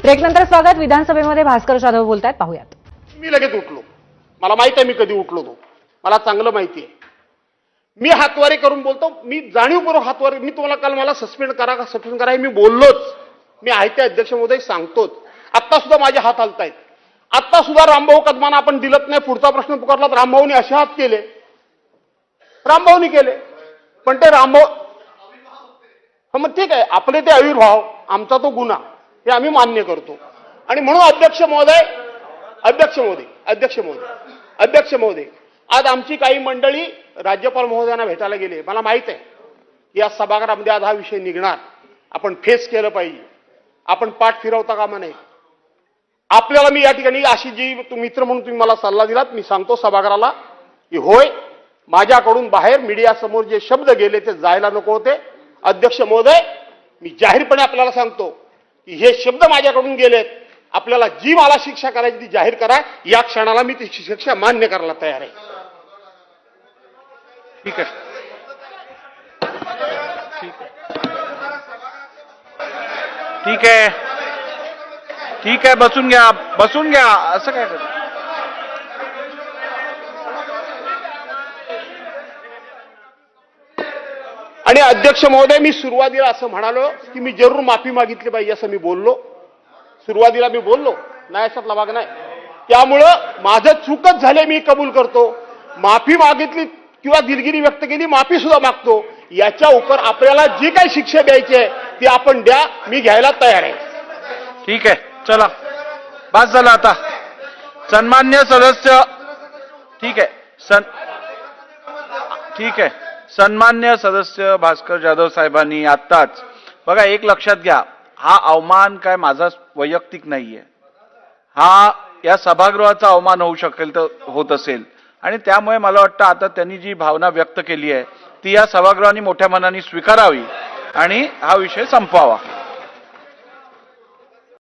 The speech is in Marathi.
ब्रेकनंतर स्वागत. विधानसभेमध्ये भास्कर जाधव बोलतायत, पाहूयात. मी लगेच उठलो. मला माहित आहे मी कधी उठलो तो. मला चांगलं माहिती आहे. मी हातवारे करून बोलतो. मी जाणीवपूर्वक हातवारे. मी तुम्हाला काल मला सस्पेंड करा हे मी बोललोच. मी आहे ते अध्यक्ष महोदय सांगतोच. आता सुद्धा माझे हात हलतायत. आता सुद्धा रामभाऊ कदमांना आपण दिलत नाही. पुढचा प्रश्न पुकारला तर रामभाऊनी असे हात केले. रामभाऊनी केले. पण ते रामभाऊ मग ठीक आहे, आपले ते आविर्भाव, आमचा तो गुन्हा, हे आम्ही मान्य करतो. आणि म्हणून अध्यक्ष महोदय आज आमची काही मंडळी राज्यपाल महोदयांना भेटायला गेले. मला माहित आहे या सभागृहामध्ये आज हा विषय निघणार. आपण फेस केलं पाहिजे. आपण पाठ फिरवता कामा नये. आपल्याला मी या ठिकाणी अशी जी मित्र म्हणून तुम्ही मला सल्ला दिलात, मी सांगतो सभागृहाला की होय, माझ्याकडून बाहेर मीडिया समोर जे शब्द गेले ते जायला नको होते. अध्यक्ष महोदय, मी जाहीरपणे आपल्याला सांगतो की हे शब्द माझ्याकडून गेलेत. आपल्याला जी मला शिक्षा करायची ती जाहीर करा. या क्षणाला मी ती शिक्षा मान्य करायला तयार आहे. ठीक आहे, ठीक आहे, ठीक आहे. बसून घ्या. असं काय करत? आणि अध्यक्ष महोदय, मी सुरुवातीला असं म्हणालो की मी जरूर माफी मागितली पाहिजे असं मी बोललो. सुरुवातीला मी बोललो, नाही अशातला भाग नाही. त्यामुळं माझं चूकच झाले, मी कबूल करतो. माफी मागितली किंवा दिलगिरी व्यक्त केली, माफी सुद्धा मागतो. याच्या उपर आपल्याला जी काही शिक्षा द्यायची आहे ती आपण द्या. मी घ्यायला तयार आहे. ठीक आहे, चला, बस झालं आता. सन्मान्य सदस्य, ठीक आहे, सन्मान्य सदस्य भास्कर जाधव साहेबांनी आत्ताच बघा, एक लक्षात घ्या, हा अवमान काय माझा वैयक्तिक नाहीये. हा या सभागृहाचा अवमान होऊ शकेल तर होत असेल. आणि त्यामुळे मला वाटतं आता त्यांनी जी भावना व्यक्त केली आहे ती या सभागृहाने मोठ्या मनाने स्वीकारावी आणि हा विषय संपवावा.